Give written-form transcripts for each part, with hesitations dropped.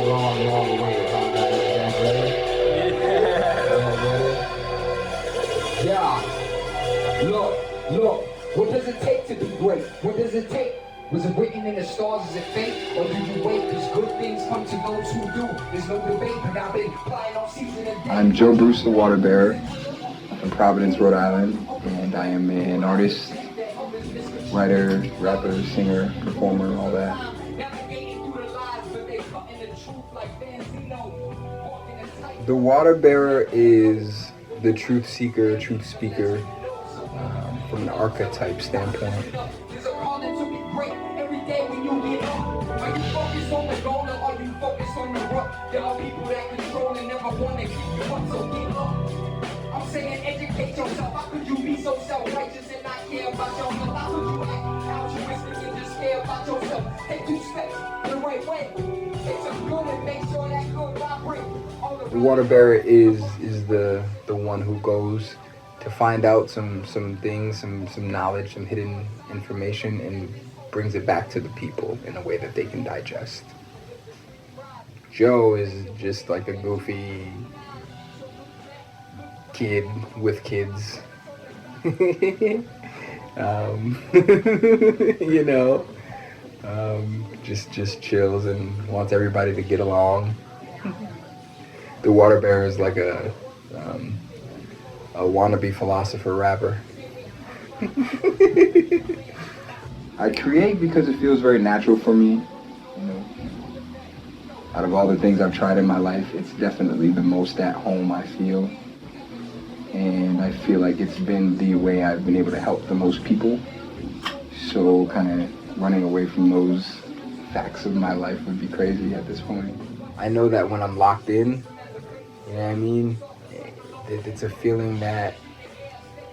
long way about that. Yeah. Look. What does it take to be great? What does it take? Was it written in the stars? Is it fate? Or do you wait? Because good things come to those who do. There's no debate, but I've been flying on season and day. I'm Joe Bruce, the Waterbearer, from Providence, Rhode Island, and I am an artist, writer, rapper, singer, performer, all that. The Waterbearer is the truth seeker, truth speaker, from an archetype standpoint. I'm saying educate yourself. How could you be so self-righteous and not care about yourself? How could you act altruistic and just care about yourself? Take 2 steps the right way. Take some good and make sure that good vibrate. The Waterbearer is the one who goes to find out some things, some knowledge, some hidden information, and brings it back to the people in a way that they can digest. Joe is just like a goofy kid with kids. You know, just chills and wants everybody to get along. The Waterbearer is like a wannabe philosopher rapper. I create because it feels very natural for me. You know, out of all the things I've tried in my life, it's definitely the most at home I feel. And I feel like it's been the way I've been able to help the most people. So kind of running away from those facts of my life would be crazy at this point. I know that when I'm locked in, you know what I mean? It's a feeling that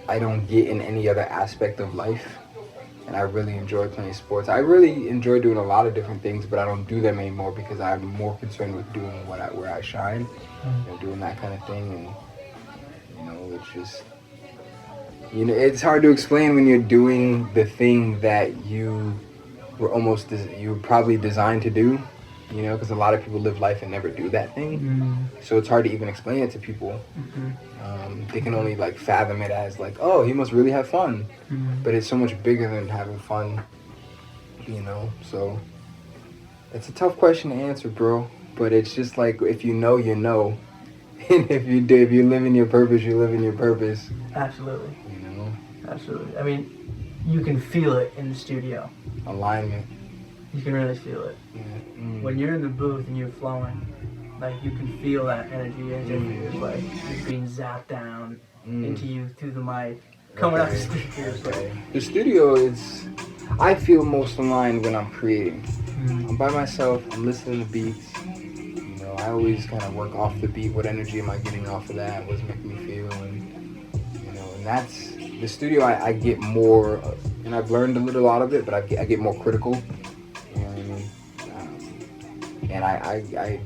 I don't get in any other aspect of life. And I really enjoy playing sports. I really enjoy doing a lot of different things, but I don't do them anymore because I'm more concerned with doing where I shine, you know, doing that kind of thing. And you know, it's just, you know, it's hard to explain when you're doing the thing that you were probably designed to do, you know, because a lot of people live life and never do that thing. So it's hard to even explain it to people. They can only like fathom it as like, oh, he must really have fun. But it's so much bigger than having fun, you know. So it's a tough question to answer, bro. But it's just like, if you know, you know. And if you live in your purpose, you live in your purpose. Absolutely. You know? Absolutely. I mean, you can feel it in the studio. Alignment. You can really feel it. Yeah. When you're in the booth and you're flowing, like you can feel that energy as if it's like it's being zapped down into you through the mic, coming out the speakers. The studio is, I feel most aligned when I'm creating. I'm by myself, I'm listening to beats. You know, I always kind of work off the beat. What energy am I getting off of that? What's making me feel? And you know, and that's the studio. I get more, and I've learned a lot of it, but I get more critical. You know what I mean? And I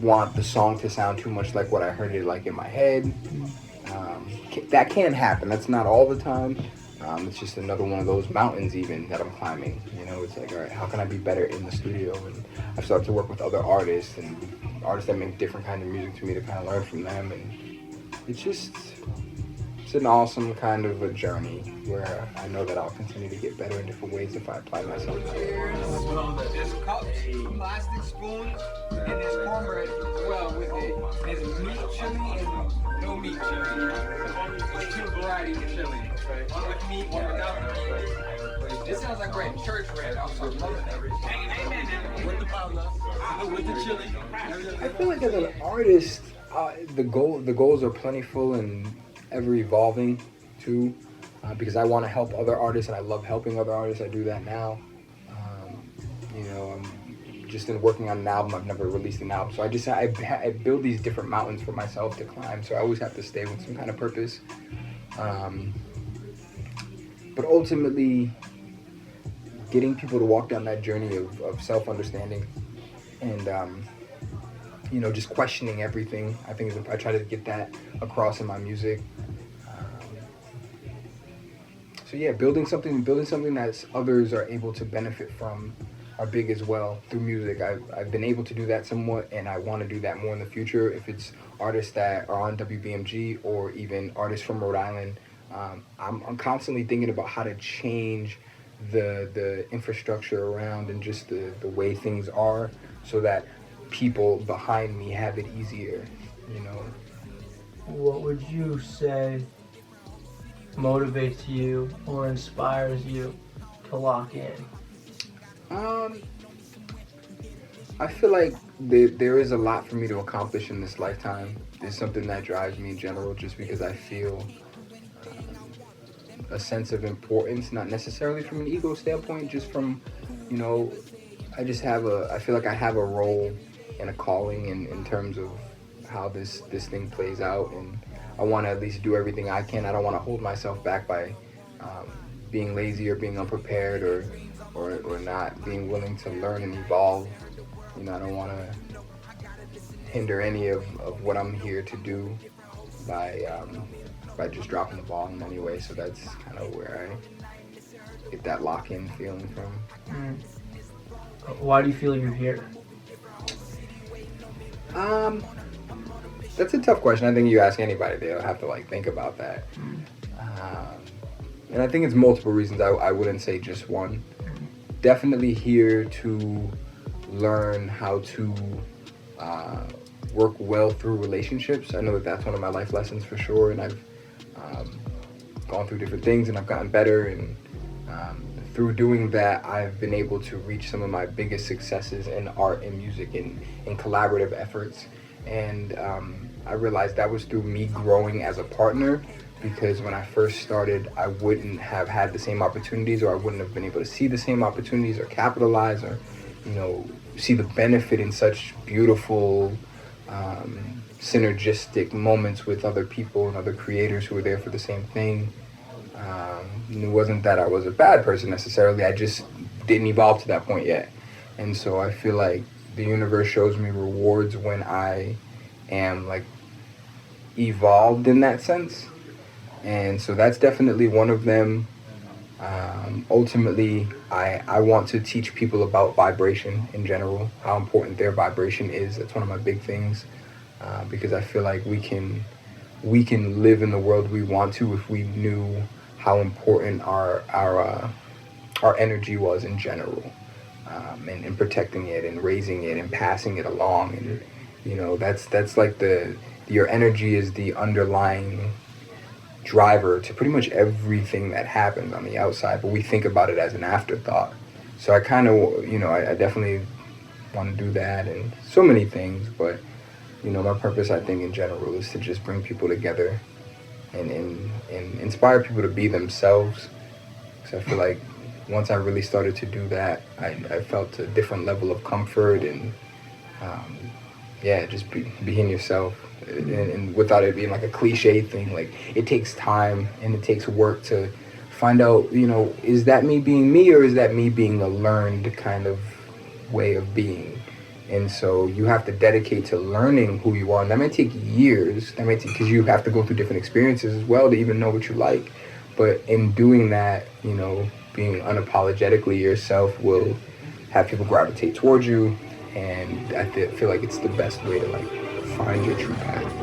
want the song to sound too much like what I heard it like in my head. That can happen. That's not all the time. It's just another one of those mountains even that I'm climbing. You know, it's like, all right, how can I be better in the studio? And I've started to work with other artists and artists that make different kind of music to me to kind of learn from them. And it's an awesome kind of a journey where I know that I'll continue to get better in different ways if I apply myself. There's cups, plastic spoons, and there's cornbread as well with it. There's meat chili and no meat chili. There's 2 varieties of chili. One with meat, one without meat. This sounds like red, church red. I'm so loving it. Amen. With the pasta, with the chili. I feel like as an artist, the goals are plentiful and ever evolving too, because I want to help other artists and I love helping other artists. I do that now. You know, I'm just in working on an album. I've never released an album, so I build these different mountains for myself to climb. So I always have to stay with some kind of purpose. But ultimately, getting people to walk down that journey of self-understanding and you know, just questioning everything. I think I try to get that across in my music. So yeah, building something that others are able to benefit from, big as well through music. I've been able to do that somewhat, and I want to do that more in the future. If it's artists that are on WBMG or even artists from Rhode Island, I'm constantly thinking about how to change the infrastructure around and just the way things are, so that people behind me have it easier, you know. What would you say motivates you or inspires you to lock in? I feel like there is a lot for me to accomplish in this lifetime. It's something that drives me in general, just because I feel a sense of importance, not necessarily from an ego standpoint, just from, you know, I feel like I have a role and a calling in terms of how this thing plays out, and I want to at least do everything I can. I don't want to hold myself back by being lazy or being unprepared or not being willing to learn and evolve. You know, I don't want to hinder any of what I'm here to do by just dropping the ball in any way. So that's kind of where I get that lock-in feeling from. Why do you feel you're here? That's a tough question. I think you ask anybody, they'll have to like think about that. And I think it's multiple reasons. I wouldn't say just one. Definitely here to learn how to work well through relationships. I know that that's one of my life lessons for sure, and I've gone through different things and I've gotten better, and through doing that I've been able to reach some of my biggest successes in art and music and in collaborative efforts. And I realized that was through me growing as a partner, because when I first started I wouldn't have had the same opportunities, or I wouldn't have been able to see the same opportunities or capitalize or, you know, see the benefit in such beautiful synergistic moments with other people and other creators who were there for the same thing. It wasn't that I was a bad person necessarily, I just didn't evolve to that point yet. And so I feel like the universe shows me rewards when I am like evolved in that sense. And so that's definitely one of them. Ultimately, I want to teach people about vibration in general, how important their vibration is. That's one of my big things, because I feel like we can live in the world we want to if we knew how important our energy was in general, and protecting it and raising it and passing it along. And you know, that's like your energy is the underlying driver to pretty much everything that happens on the outside, but we think about it as an afterthought. So I kind of, you know, I definitely want to do that and so many things, but you know, my purpose I think in general is to just bring people together and inspire people to be themselves. So I feel like once I really started to do that, I felt a different level of comfort and just being yourself. And without it being like a cliche thing, like it takes time and it takes work to find out, you know, is that me being me, or is that me being a learned kind of way of being? And so you have to dedicate to learning who you are, and that may take years. That may take, because you have to go through different experiences as well to even know what you like. But in doing that, you know, being unapologetically yourself will have people gravitate towards you, and I feel like it's the best way to like find your true path.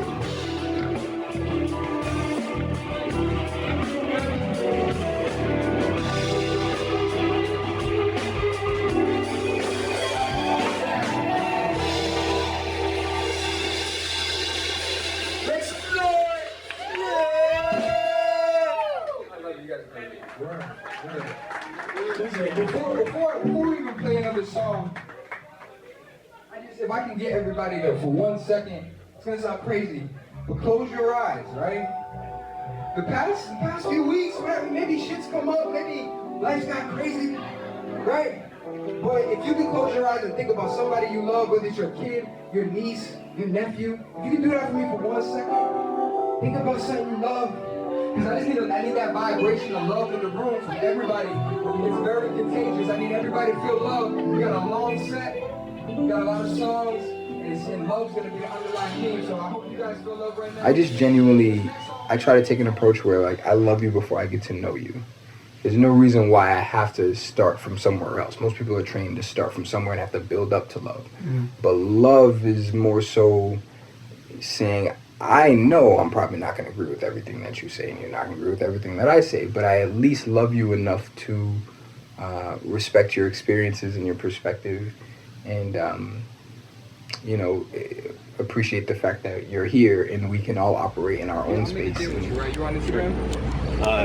Before we even play another song, if I can get everybody to, for 1 second, it's gonna sound crazy, but close your eyes, right? The past few weeks, maybe shit's come up, maybe life's got crazy, right? But if you can close your eyes and think about somebody you love, whether it's your kid, your niece, your nephew, if you can do that for me for 1 second, think about something you love. Because I need that vibration of love in the room from everybody. It's very contagious. I need everybody to feel love. We got a long set. We got a lot of songs. And love's going to be the underlying theme. So I hope you guys feel love right now. I just genuinely, I try to take an approach where like I love you before I get to know you. There's no reason why I have to start from somewhere else. Most people are trained to start from somewhere and have to build up to love. But love is more so saying, I know I'm probably not going to agree with everything that you say, and you're not going to agree with everything that I say, but I at least love you enough to respect your experiences and your perspective, and appreciate the fact that you're here and we can all operate in our own space. Right, you on Instagram?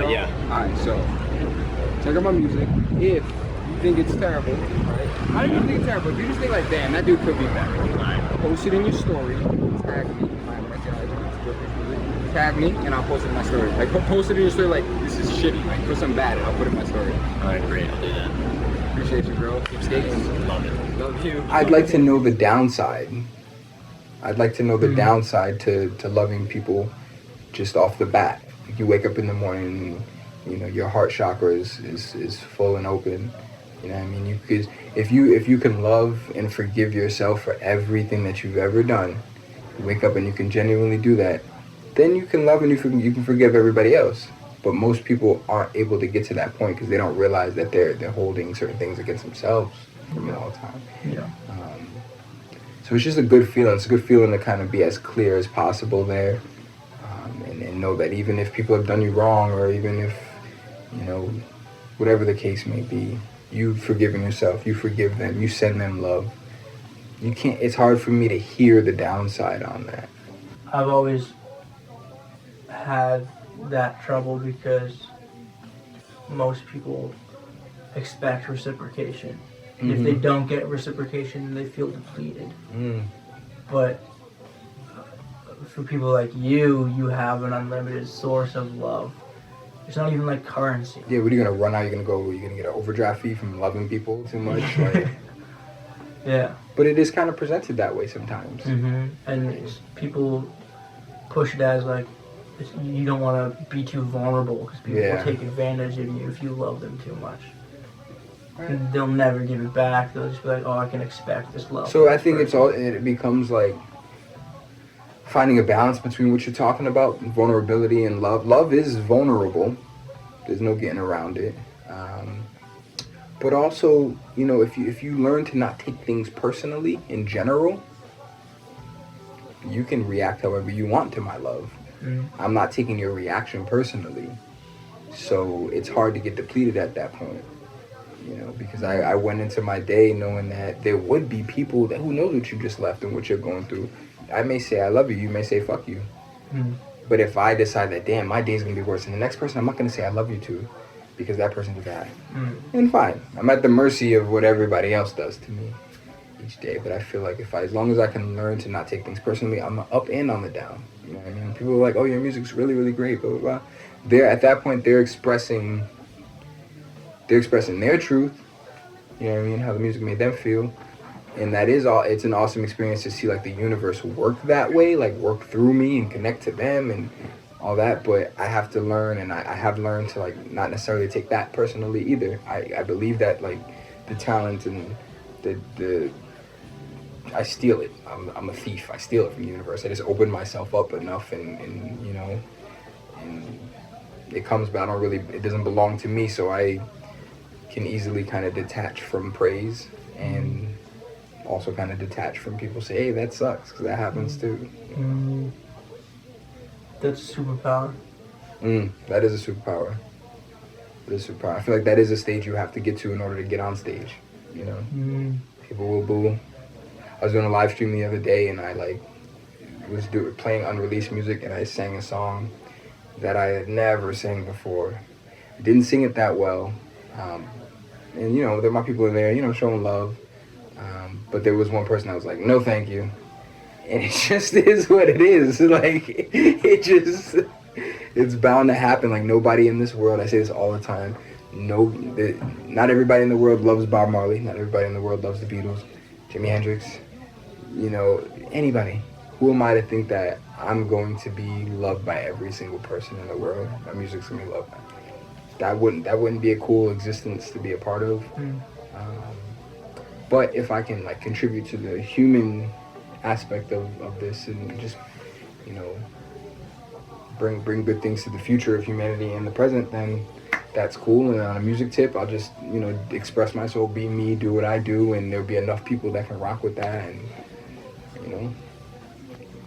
Yeah. Alright, so check out my music. If you think it's terrible, right? I don't even think it's terrible. If you just think like, damn, that dude could be better. Post it in your story. Tag me. Tag me, and I'll post it in my story. Like, post it in your story like, this is shitty. Like, put something bad, and I'll put it in my story. Alright, great. I'll do that. Appreciate you, bro. Keep skating. Love it. Love you. I'd like to know the downside. I'd like to know the downside to loving people just off the bat. Like, you wake up in the morning and, your heart chakra is full and open. You know what I mean? If you can love and forgive yourself for everything that you've ever done, you wake up and you can genuinely do that, then you can love and you can forgive everybody else. But most people aren't able to get to that point because they don't realize that they're holding certain things against themselves from it all the time. Yeah. So it's just a good feeling. It's a good feeling to kind of be as clear as possible there, and know that even if people have done you wrong, or even if, whatever the case may be, you've forgiven yourself, you forgive them, you send them love. It's hard for me to hear the downside on that. I've always had that trouble because most people expect reciprocation. And if they don't get reciprocation, they feel depleted. But for people like you have an unlimited source of love. It's not even like currency. Yeah, what are you going to run out? You're going to get an overdraft fee from loving people too much? Like, Yeah. but it is kind of presented that way sometimes. And people push it as like, you don't want to be too vulnerable because people will take advantage of you if you love them too much. And they'll never give it back. They'll just be like, oh, I can expect this love. So I think it becomes like finding a balance between what you're talking about, vulnerability and love. Love is vulnerable. There's no getting around it. But also, if you learn to not take things personally in general, you can react however you want to my love. I'm not taking your reaction personally. So it's hard to get depleted at that point. Because I went into my day knowing that there would be people that who knows what you just left and what you're going through. I may say I love you, you may say fuck you. But if I decide that, damn, my day's going to be worse than the next person, I'm not going to say I love you to because that person's bad. And fine, I'm at the mercy of what everybody else does to me each day. But I feel like as long as I can learn to not take things personally, I'm up and on the down. You know what I mean? People are like, oh, your music's really, really great, blah, blah, blah. At that point, they're expressing their truth, you know what I mean, how the music made them feel, and it's an awesome experience to see like the universe work that way, like work through me and connect to them and all that. But I have to learn, and I have learned to like not necessarily take that personally either. I believe that like the talent and the I steal it. I'm a thief. I steal it from the universe. I just open myself up enough and it comes, but it doesn't belong to me, so I can easily kind of detach from praise and also kind of detach from people say, hey, that sucks, because that happens too. That's a superpower. That is a superpower. It is a superpower. I feel like that is a stage you have to get to in order to get on stage, People will boo. I was doing a live stream the other day and I was playing unreleased music and I sang a song that I had never sang before. I didn't sing it that well. And there were my people in there, showing love. But there was one person that was like, no, thank you. And it just is what it is. Like, it's bound to happen. Like, nobody in this world, I say this all the time, not everybody in the world loves Bob Marley. Not everybody in the world loves the Beatles, Jimi Hendrix, anybody. Who am I to think that I'm going to be loved by every single person in the world? My music's going to be loved by. That wouldn't be a cool existence to be a part of. But if I can contribute to the human aspect of this and just bring good things to the future of humanity and the present, then that's cool. And on a music tip, I'll just, express myself, be me, do what I do, and there'll be enough people that can rock with that, and,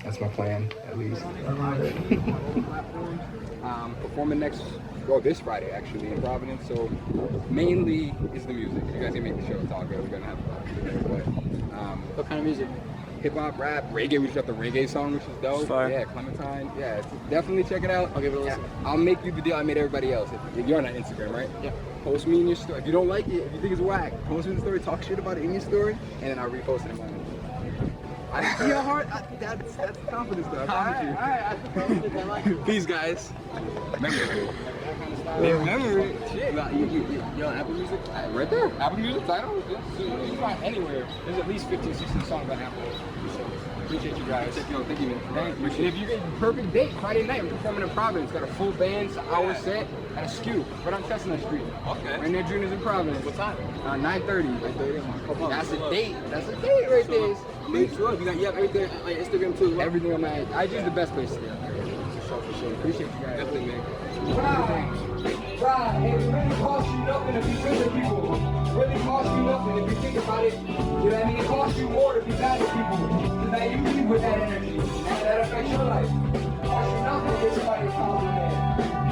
that's my plan, at least. Performing this Friday, actually, in Providence, so mainly is the music. You guys can make the show talk, we're gonna have a lot there, but, What kind of music? hip-hop, rap, reggae. We just got the reggae song, which is dope. Fire. Yeah, Clementine. Yeah, definitely check it out. I'll give it a listen. I'll make you the deal I made everybody else. You're on Instagram, right? Yeah. Post me in your story. If you don't like it, if you think it's whack, post me in the story, talk shit about it in your story, and then I'll repost it in mine. I see how hard. That's confidence, though. I promise you. Peace, guys. Memory. Shit. You on Apple Music? Right there. Apple Music title? You can find anywhere. There's at least 15, 16 songs on Apple. So, appreciate you guys. Thank you, man. Thank you. If you get a perfect date, Friday night, we're performing in Providence. Got a full band, it's an hour set at a SKU right on Chestnut Street. Okay. Right near Juniors in Providence. What time? 9:30. Come on. That's a date. That's a date right there. Make sure you have everything on your Instagram too. Everything on my IG is the best place to stay. So for sure. Appreciate you guys. Definitely, man. Right, it really costs you nothing to be good to people. It really costs you nothing if you think about it. You know what I mean? It costs you more to be bad to people. Because now you leave with that energy. And that affects your life. It costs you nothing to get somebody a compliment.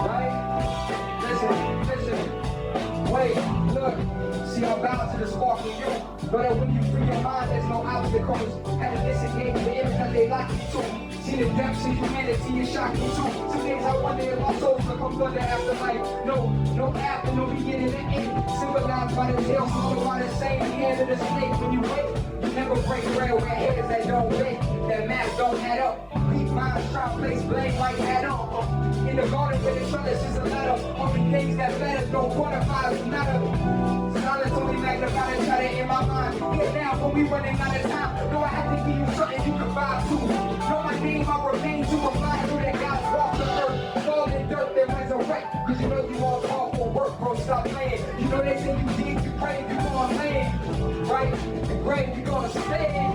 Right? Listen. Wait, look. See, I'm bound to the spark in you. But when you free your mind, there's no obstacles. And to disengage the image that they like you to. See the depths of humanity is shocking too. Some days I wonder if our souls will come thunder after life. No after, no beginning and end. Symbolized by the tail, swallowed by the same hand of the snake. When you wake, you never break bread with heads that don't fit. That math don't add up. Weak minds try to place blame like that on. In the garden where the trellis is a ladder. Only things that matter don't quantify as matter. Silence only magnified and try to in my mind. Here now, but we running out of time. No, I have to give you something you can vibe to. Know my name, I remain to remind you that God's walked the earth. Fall in dirt, then resurrect. Cause you know you all call for work, bro, stop playing. You know they say you dig, you pray, you gonna land. Right? The grave, you gonna stay.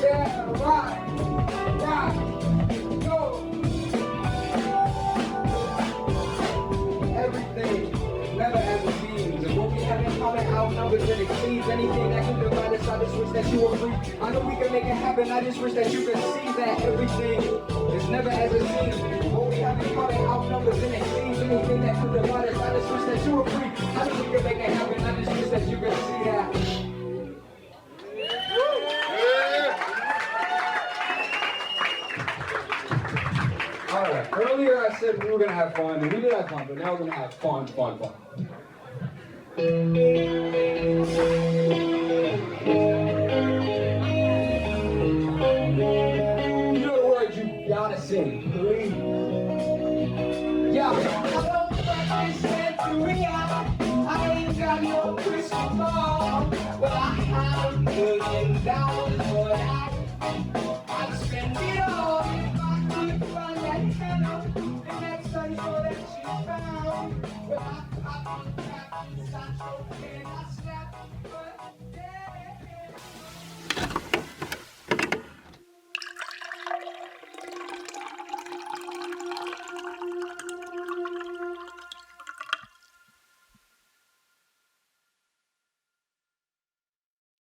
Yeah, right. Go. Everything never as it seems. And what we have in common outnumbers and exceeds anything that can divide us. I just wish that you were free. I know we can make it happen. I just wish that you could see that everything is never as it seems. What we have in common outnumbers and exceeds anything that can divide us. I just wish that you were free. I know we can make it happen. I just wish that you could see that. Alright, earlier I said we were gonna have fun, and we did have fun, but now we're gonna have fun. You know the words, you gotta sing. Yeah. I don't practice century, I ain't got no crystal ball, but I have $1 million, but I'd spend it all if I could find that Hannah, the next study so that she found. But I pop the cap, and I snap.